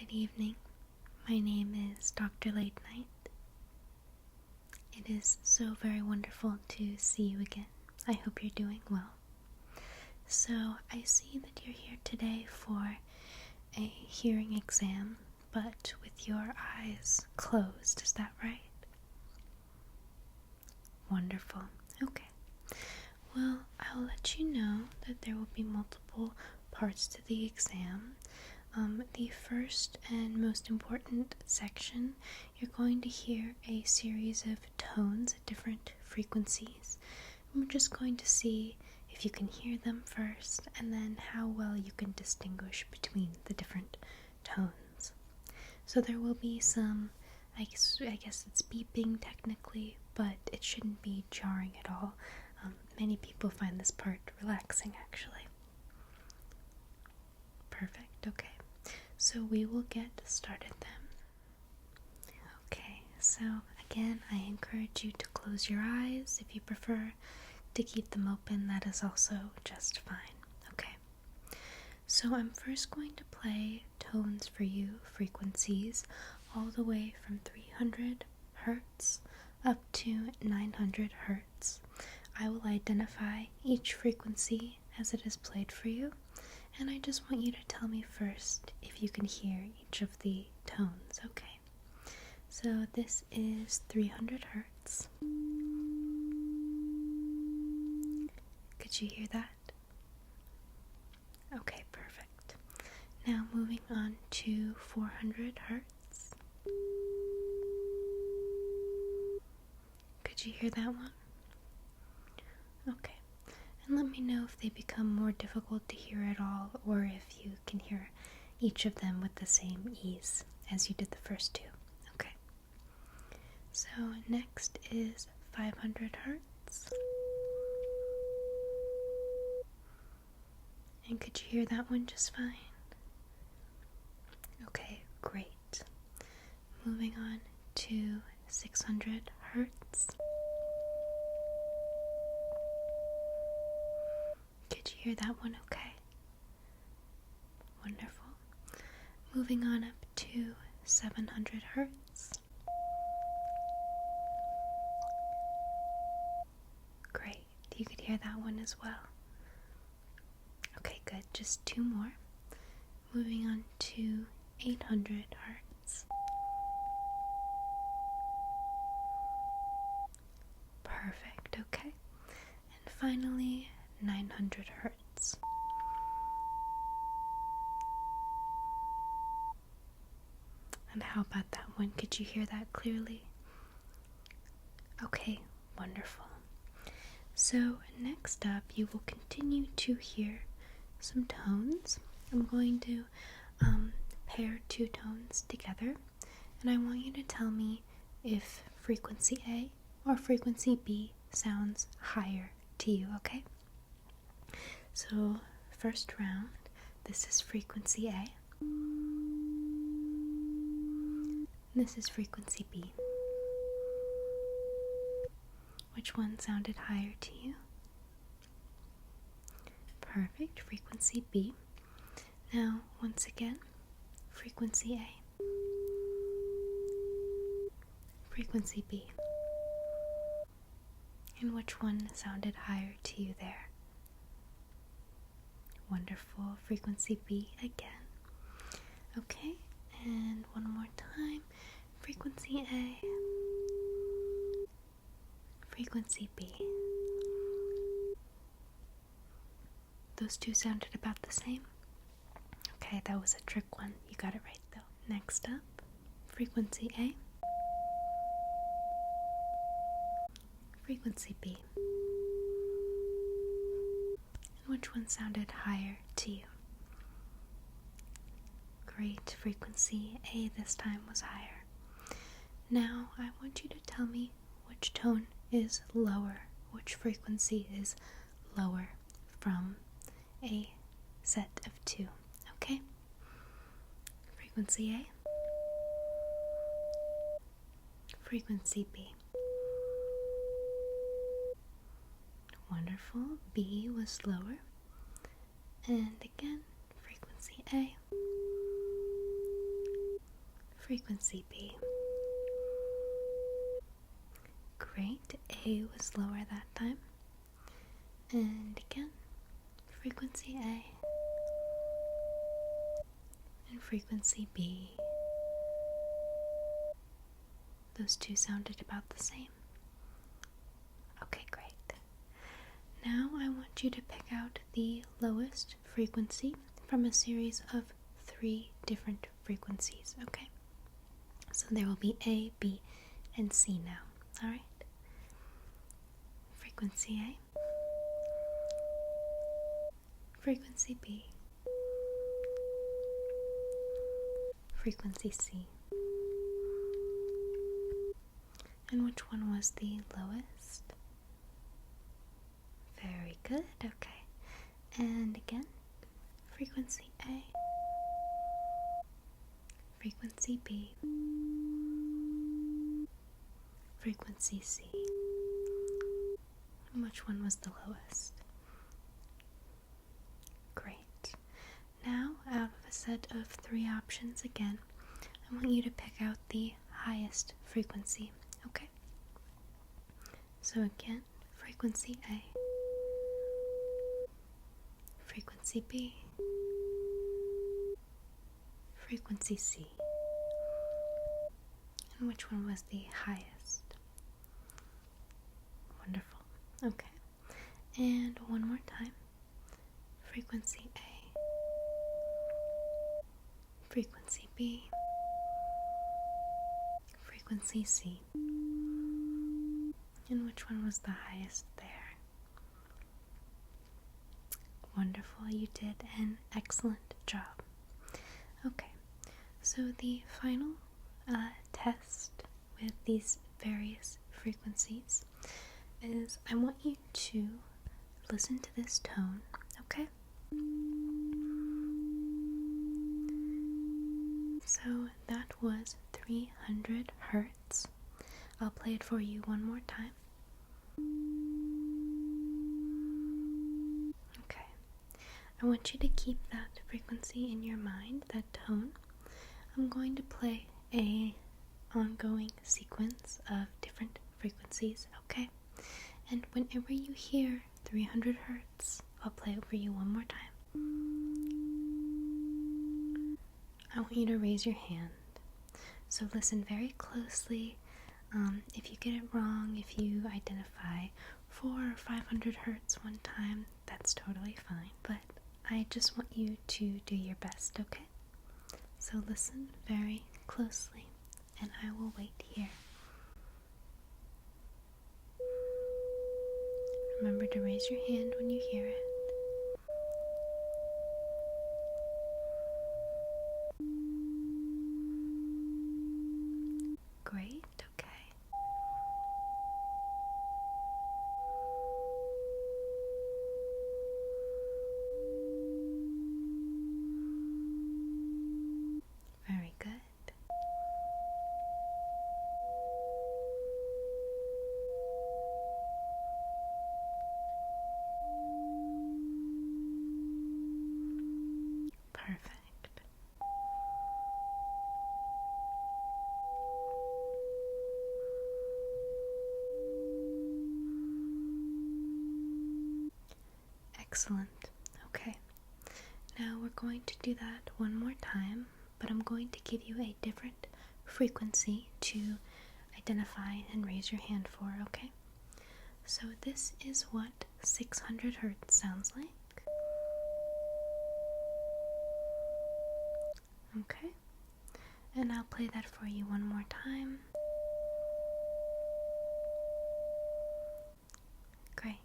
Good evening. My name is Dr. Latenight. It is so very wonderful to see you again. I hope you're doing well. So, I see that you're here today for a hearing exam, but with your eyes closed. Is that right? Wonderful. Okay. Well, I'll let you know that there will be multiple parts to the exam. The first and most important section, you're going to hear a series of tones at different frequencies. And we're just going to see if you can hear them first, and then how well you can distinguish between the different tones. So there will be some, I guess it's beeping technically, but it shouldn't be jarring at all. Many people find this part relaxing, actually. Perfect, okay. So we will get started then. Okay, so again, I encourage you to close your eyes. If you prefer to keep them open, that is also just fine. Okay, so I'm first going to play tones for you, frequencies, all the way from 300 hertz up to 900 hertz. I will identify each frequency as it is played for you, and I just want you to tell me first if you can hear each of the tones, okay? So this is 300 hertz. Could you hear that? Okay, perfect. Now moving on to 400 hertz. Could you hear that one? Okay. And let me know if they become more difficult to hear at all, or if you can hear each of them with the same ease as you did the first two. Okay. So next is 500 hertz. And could you hear that one just fine? Okay, great. Moving on to 600 hertz. Could you hear that one okay? Wonderful. Moving on up to 700 hertz. Great. You could hear that one as well. Okay, good. Just two more. Moving on to 800 hertz. Perfect. Okay. And finally, 900 hertz. And how about that one? Could you hear that clearly? Okay, wonderful. So next up, you will continue to hear some tones. I'm going to pair two tones together, and I want you to tell me if frequency A or frequency B sounds higher to you, okay? So, first round, this is frequency A. This is frequency B. Which one sounded higher to you? Perfect, frequency B. Now, once again, frequency A. Frequency B. And which one sounded higher to you there? Wonderful, frequency B again. Okay, and one more time, frequency A, frequency B. Those two sounded about the same? Okay, that was a trick one. You got it right though. Next up, frequency A, frequency B. And which one sounded higher to you? Great, frequency A this time was higher. Now I want you to tell me which tone is lower, which frequency is lower from a set of two, okay? Frequency A, frequency B. Wonderful, B was lower. And again, frequency A, frequency B. Great, A was lower that time. And again, frequency A and frequency B. Those two sounded about the same. Okay, great. Now I want you to pick out the lowest frequency from a series of 3 different frequencies, okay? So there will be A, B, and C now, alright? Frequency A, frequency B, frequency C. And which one was the lowest? Very good, okay. And again, frequency A, frequency B, frequency C. And which one was the lowest? Great. Now, out of a set of 3 options again, I want you to pick out the highest frequency, okay? So again, frequency A, frequency B, frequency C. And which one was the highest? Wonderful. Okay. And one more time. Frequency A, frequency B, frequency C. And which one was the highest there? Wonderful, you did an excellent job. Okay, so the final test with these various frequencies is I want you to listen to this tone, okay? So that was 300 hertz. I'll play it for you one more time. Okay. I want you to keep that frequency in your mind, that tone. I'm going to play a ongoing sequence of different frequencies, okay? And whenever you hear 300 hertz, I'll play it for you one more time. I want you to raise your hand. So listen very closely. If you get it wrong, if you identify 400 or 500 hertz one time, that's totally fine. But I just want you to do your best, okay? So listen very closely, and I will wait here. Remember to raise your hand when you hear it. Great, okay. Very good. Perfect. Excellent. Okay. Now we're going to do that one more time, but I'm going to give you a different frequency to identify and raise your hand for, okay? So this is what 600 hertz sounds like. Okay. And I'll play that for you one more time. Great.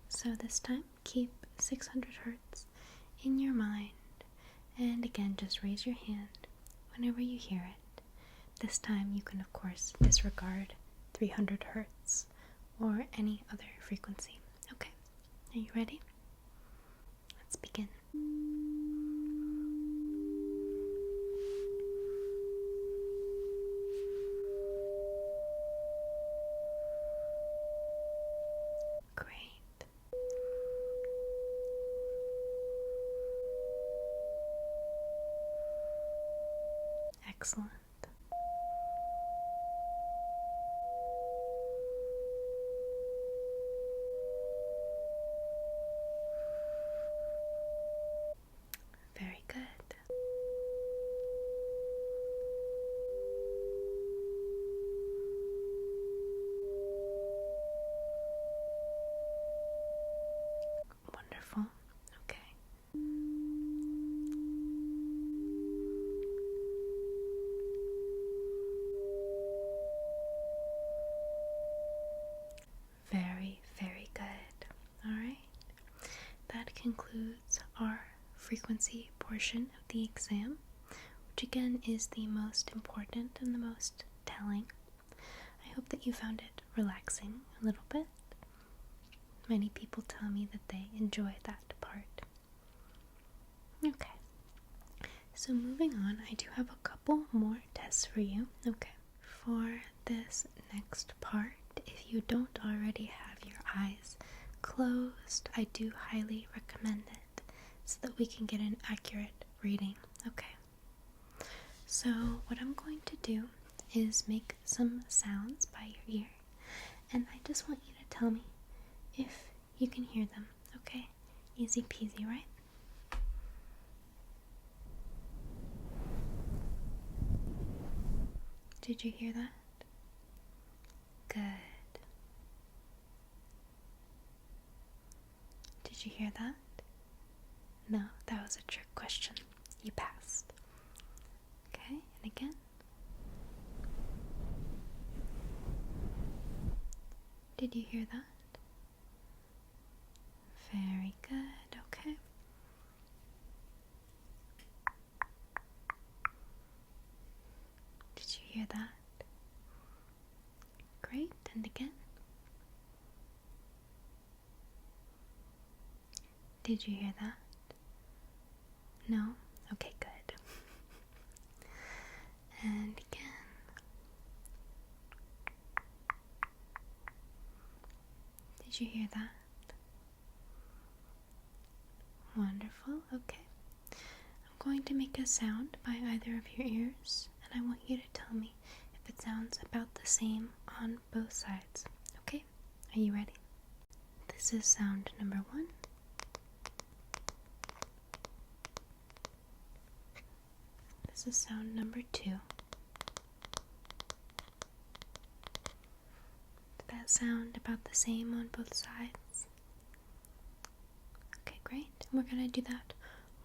So this time, keep 600 hertz in your mind. And again, just raise your hand whenever you hear it. This time you can, of course, disregard 300 hertz or any other frequency. Okay, are you ready? Let's begin. Great. Excellent. concludes our frequency portion of the exam, which again is the most important and the most telling. I hope that you found it relaxing a little bit. Many people tell me that they enjoy that part. Okay, so moving on, I do have a couple more tests for you. Okay, for this next part, if you don't already have your eyes closed, I do highly recommend it so that we can get an accurate reading. Okay, so what I'm going to do is make some sounds by your ear, and I just want you to tell me if you can hear them. Okay, easy peasy, right? Did you hear that? Good. Did you hear that? No, that was a trick question. You passed. Okay, and again. Did you hear that? Very good, okay. Did you hear that? Great, and again. Did you hear that? No? Okay, good. And again. Did you hear that? Wonderful, okay. I'm going to make a sound by either of your ears, and I want you to tell me if it sounds about the same on both sides. Okay? Are you ready? This is sound number 1. This is sound number 2. Did that sound about the same on both sides? Okay, great. We're going to do that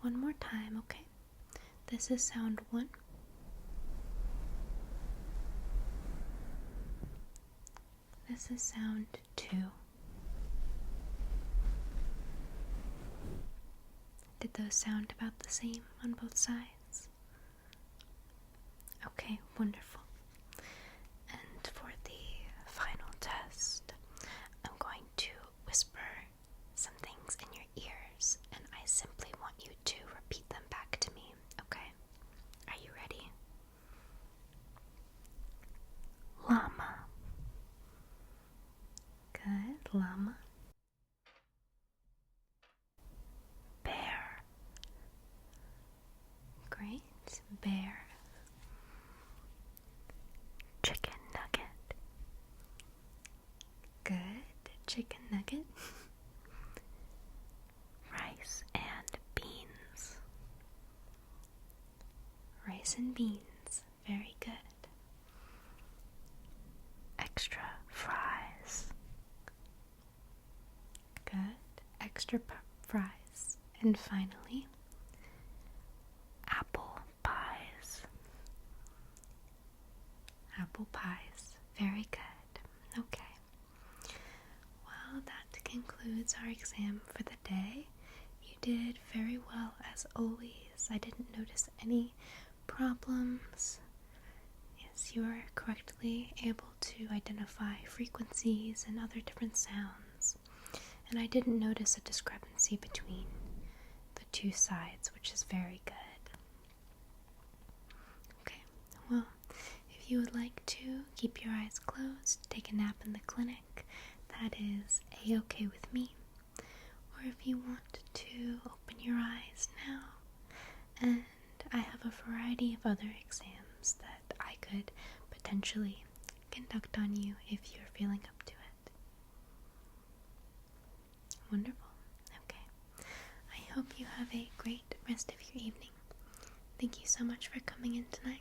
one more time, okay? This is sound 1. This is sound 2. Did those sound about the same on both sides? Okay, wonderful. And for the final test, I'm going to whisper some things in your ears, and I simply want you to repeat them back to me, okay? Are you ready? Llama. Good, llama. Bear. Great, bear. Chicken nugget. Good, chicken nugget. Rice and beans. Rice and beans. Very good. Extra fries. Good. Extra fries. And finally, apple pies. Apple pies. Very good. Okay. Well, that concludes our exam for the day. You did very well as always. I didn't notice any problems. Yes, you were correctly able to identify frequencies and other different sounds. And I didn't notice a discrepancy between the two sides, which is very good. Okay, well, if you would like to keep your eyes closed, take a nap in the clinic, that is a-okay with me. Or if you want to open your eyes now, and I have a variety of other exams that I could potentially conduct on you if you're feeling up to it. Wonderful. Okay. I hope you have a great rest of your evening. Thank you so much for coming in tonight.